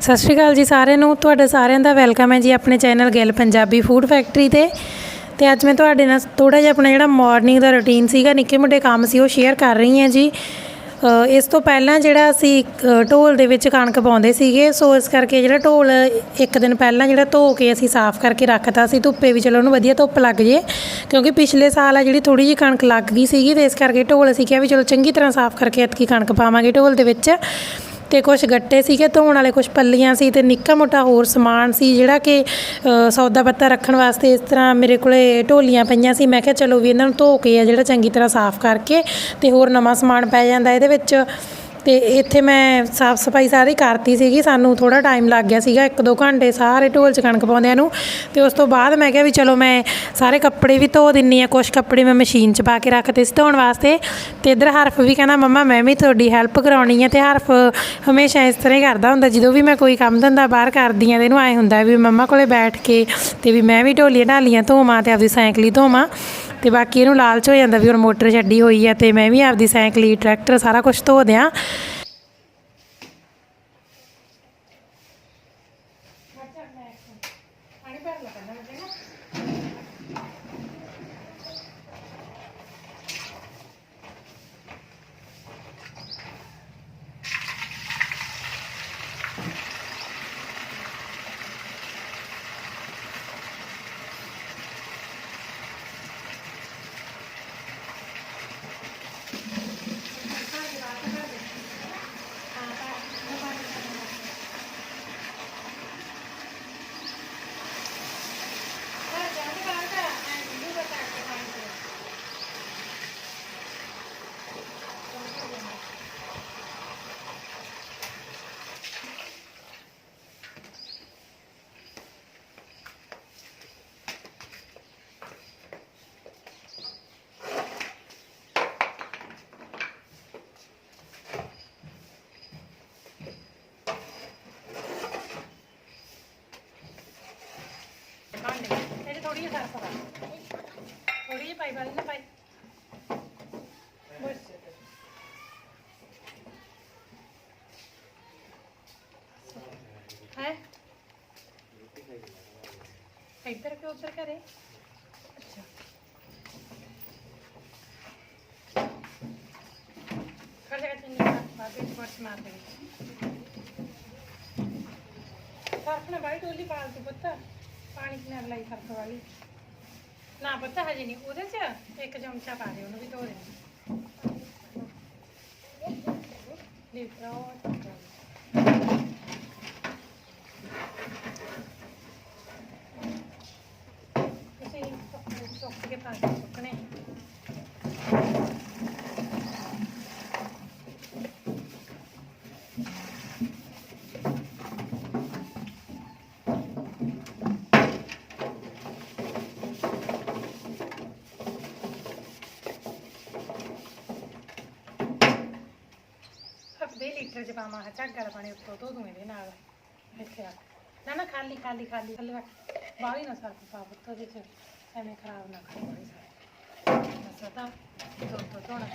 सत श्री अकाल जी सारिਆਂ ਨੂੰ ਤੁਹਾਡੇ ਸਾਰਿਆਂ ਦਾ ਵੈਲਕਮ ਹੈ ਜੀ ਆਪਣੇ channel Gill Punjabi food factory ਤੇ ਅੱਜ ਮੈਂ ਤੁਹਾਡੇ ਨਾਲ ਥੋੜਾ ਜਿਹਾ ਆਪਣਾ ਜਿਹੜਾ ਮਾਰਨਿੰਗ ਦਾ ਰੂਟੀਨ ਸੀਗਾ ਨਿੱਕੇ ਮੋਟੇ ਕੰਮ ਸੀ ਉਹ ਸ਼ੇਅਰ ਕਰ ਰਹੀ ਹਾਂ ਜੀ। ਇਸ ਤੋਂ ਪਹਿਲਾਂ ਜਿਹੜਾ ਅਸੀਂ ਢੋਲ ਦੇ ਵਿੱਚ ਕਣਕ ਪਾਉਂਦੇ ਸੀਗੇ, ਸੋ ਇਸ ਕਰਕੇ ਜਿਹੜਾ ਢੋਲ ਇੱਕ ਦਿਨ ਪਹਿਲਾਂ ਜਿਹੜਾ ਧੋ ਕੇ ਅਸੀਂ ਸਾਫ਼ ਕਰਕੇ ਰੱਖਤਾ ਸੀ ਧੁੱਪੇ ਵੀ, ਚਲੋ ਉਹਨੂੰ ਵਧੀਆ ਧੁੱਪ ਲੱਗ ਜੇ, ਕਿਉਂਕਿ ਪਿਛਲੇ ਸਾਲ ਆ ਜਿਹੜੀ ਥੋੜ੍ਹੀ ਜਿਹੀ ਕਣਕ ਲੱਗ ਗਈ ਸੀਗੀ ਤੇ ਇਸ ਕਰਕੇ ਢੋਲ ਅਸੀਂ ਕਿਹਾ ਵੀ ਚਲੋ ਚੰਗੀ ਤਰ੍ਹਾਂ ਸਾਫ਼ ਕਰਕੇ ਐਤਕੀ ਕਣਕ ਪਾਵਾਂਗੇ ਢੋਲ ਦੇ ਵਿੱਚ। ਤੇ ਕੁਛ ਗੱਟੇ ਸੀਗੇ ਧੋਣ ਵਾਲੇ, ਕੁਛ ਪੱਲੀਆਂ ਸੀ ਤੇ ਨਿੱਕਾ ਮੋਟਾ ਹੋਰ ਸਮਾਨ ਸੀ ਜਿਹੜਾ ਕਿ ਸੌਦਾ ਪੱਤਾ ਰੱਖਣ ਵਾਸਤੇ। ਇਸ ਤਰ੍ਹਾਂ ਮੇਰੇ ਕੋਲੇ ਢੋਲੀਆਂ ਪਈਆਂ ਸੀ, ਮੈਂ ਕਿਹਾ ਚਲੋ ਵੀ ਇਹਨਾਂ ਨੂੰ ਧੋ ਕੇ ਆ ਜਿਹੜਾ ਚੰਗੀ ਤਰ੍ਹਾਂ ਸਾਫ਼ ਕਰਕੇ ਤੇ ਹੋਰ ਨਵਾਂ ਸਮਾਨ ਪੈ ਜਾਂਦਾ ਇਹਦੇ ਵਿੱਚ। ਤੇ ਇੱਥੇ ਮੈਂ ਸਾਫ਼ ਸਫਾਈ ਸਾਰੀ ਕਰਤੀ ਸੀਗੀ, ਸਾਨੂੰ ਥੋੜ੍ਹਾ ਟਾਈਮ ਲੱਗ ਗਿਆ ਸੀਗਾ 1-2 ਘੰਟੇ ਸਾਰੇ ਢੋਲ 'ਚ ਕਣਕ ਪਾਉਂਦਿਆਂ ਨੂੰ। ਤੇ ਉਸ ਤੋਂ ਬਾਅਦ ਮੈਂ ਕਿਹਾ ਵੀ ਚਲੋ ਮੈਂ ਸਾਰੇ ਕੱਪੜੇ ਵੀ ਧੋ ਦਿੰਦੀ ਹਾਂ, ਕੁਛ ਕੱਪੜੇ ਮੈਂ ਮਸ਼ੀਨ 'ਚ ਪਾ ਕੇ ਰੱਖਦੇ ਸੀ ਧੋਣ ਵਾਸਤੇ। ਤੇ ਇੱਧਰ ਹਰਫ ਵੀ ਕਹਿੰਦਾ ਮੰਮਾ ਮੈਂ ਵੀ ਤੁਹਾਡੀ ਹੈਲਪ ਕਰਾਉਣੀ ਹੈ, ਤੇ ਹਰਫ ਹਮੇਸ਼ਾ ਇਸ ਤਰ੍ਹਾਂ ਹੀ ਕਰਦਾ ਹੁੰਦਾ ਜਦੋਂ ਵੀ ਮੈਂ ਕੋਈ ਕੰਮ ਧੰਦਾ ਬਾਹਰ ਕਰਦੀ ਹਾਂ ਤੇ ਇਹਨੂੰ ਐਂ ਹੁੰਦਾ ਵੀ ਮੰਮਾ ਕੋਲੇ ਬੈਠ ਕੇ ਤੇ ਵੀ ਮੈਂ ਵੀ ਢੋਲੀਆਂ ਢਾਲੀਆਂ ਧੋਵਾਂ ਤੇ ਆਪਦੀ ਸਾਈਕਲ ਧੋਵਾਂ। ਤੇ ਬਾਕੀ ਇਹਨੂੰ ਲਾਲਚ ਹੋ ਜਾਂਦਾ ਵੀ ਹੁਣ ਮੋਟਰ ਛੱਡੀ ਹੋਈ ਆ ਤੇ ਮੈਂ ਵੀ ਆਪਦੀ ਸਾਈਕਲ ਟਰੈਕਟਰ ਸਾਰਾ ਕੁਛ ਧੋ ਦਿਆਂ। थोड़ी सरफ थोड़ी पाई वाली ना पाई है इधर के उधर करे। अच्छा कर जगह चंगी बाद में स्पर्श मार देंगे सरफ ना भाई टोली पाल तू पता पानी की ना लाई सरफ वाली ना पता हजे नहीं ਉਹਦੇ ਚ ਇੱਕ ਚਮਚਾ ਪਾ ਦੇ, ਉਹਨੂੰ ਵੀ ਧੋ ਦੇਣਾ। ਤੁਸੀਂ ਸੁੱਕ ਕੇ ਪਾ ਕੇ ਸੁੱਕਣੇ लीटर च पावा झग वाला पानी उत्तों धो दूँ ये इतने रख ना खाली खाली खाली थले रख बाहली ना सर्फ पा पुत्त एवं खराब ना करे बाहली सारी बस पता धो धोना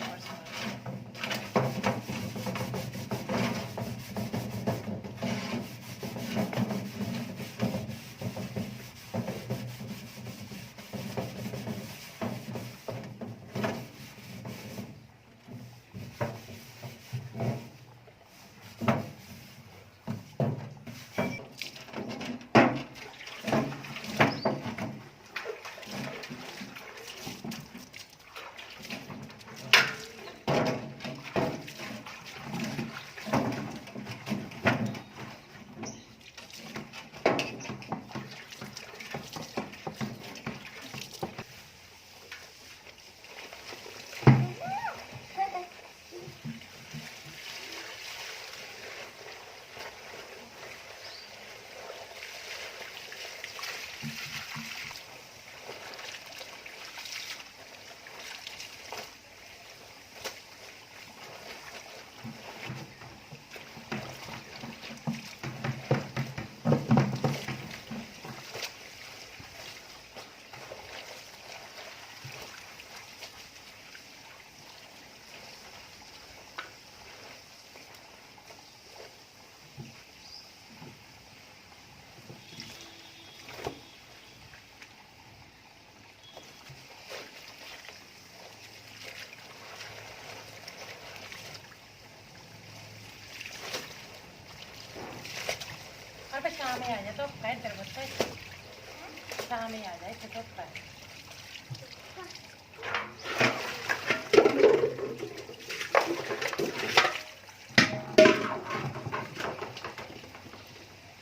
छां में आ जा, धुप्प है इधर पुत्त, छां में आ जा, इत्थे धुप्प है।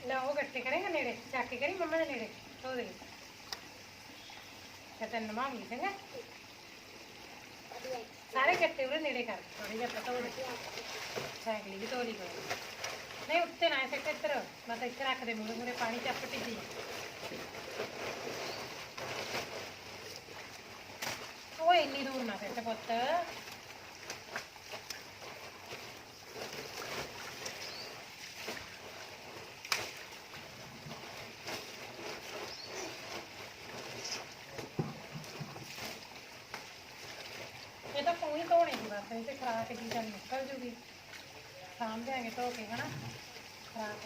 ला वो गट्टे करेगा नेड़े, चाके करी मम्मा ने नेड़े धो दे, तेन नमाऊंगी चंगा। सारे गट्टे उरे नेड़े कर, थोड़ी जिहा धो दे, साइकल भी धो ली कोई नहीं, उत्ते ना सिट इधर, मतलब इत्थे रख दे, मूरे मूरे पानी चप टिजी। वो इन्नी दूर ना सिट पुत्त, ये तो पूरी धोने की बस, इसे खराक जी चल निकल जूगी, साम देंगे धो के है ना, खराक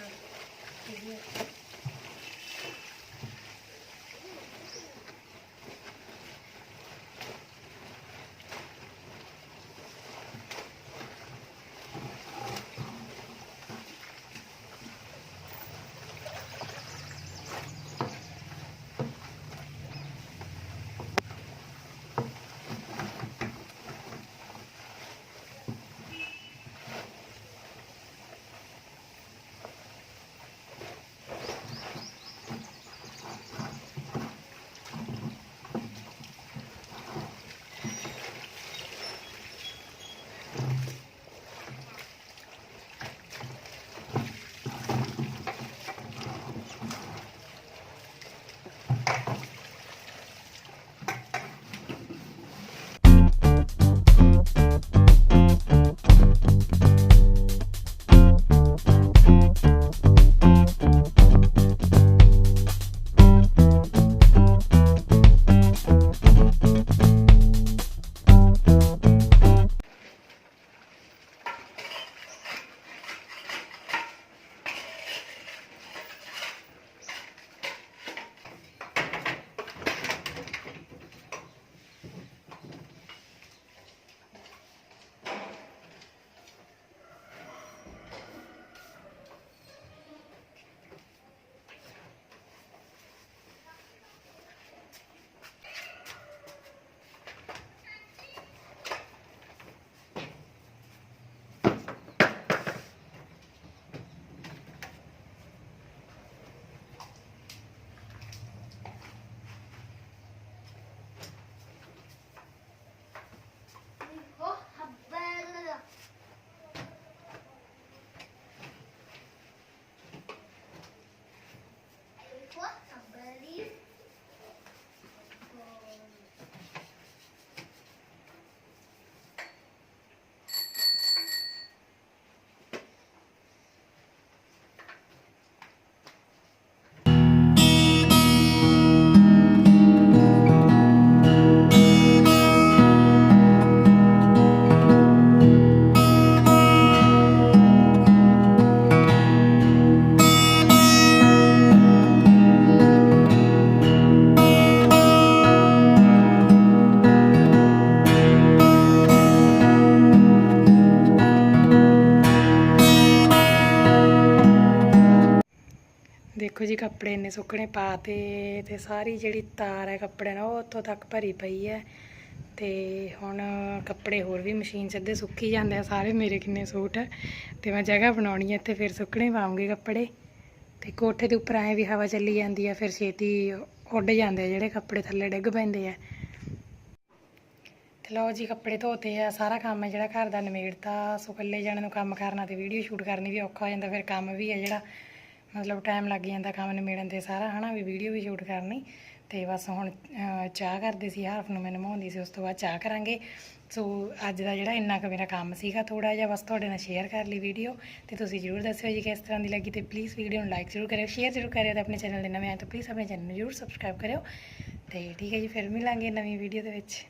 देखो जी, कपड़े इन्ने सुकने पाते ते सारी जिहड़ी तार है कपड़े ना वो उत्थों तक भरी पई है। ते हुण कपड़े होर भी मशीन सिद्धे सुक्की जाते हैं सारे, मेरे किन्ने सूट ते मैं जगह बनाउणी है, ते फिर सुकने पाऊँगी कपड़े। ते कोठे दे उप्पर आए भी हवा चली जाती है, फिर छेती उड्ड जाते हैं जिहड़े कपड़े थल्ले डिग पैंदे है। ते लो जी, कपड़े धोते है, सारा काम है जिहड़ा घर दा निमेड़ता। सो कल्ले जाने नूं काम करना ते वीडियो शूट करनी भी औखा हो जाता, फिर काम भी है जिहड़ा मतलब टाइम लग जाता काम निमेड़न ते सारा है ना, भी वीडियो भी शूट करनी। तो बस हुण चाह करते सी, हारफ नूं मैं नवाउंदी सी, उस तो बाद चाह करांगे। सो अज दा जिहड़ा इन्ना क मेरा काम सीगा थोड़ा जिहा, बस तुहाडे नाल शेयर कर ली वीडियो। तो तुसीं जरूर दस्सिओ जी किस तरह दी लगी, तो प्लीज़ वीडियो नूं लाइक जरूर करियो, शेयर जरूर करियो, तो अपने चैनल दे नवें आए तो प्लीज़ अपने चैनल नूं जरूर सबसक्राइब करियो। तो ठीक है जी, फिर मिलांगे नवीं वीडियो दे विच।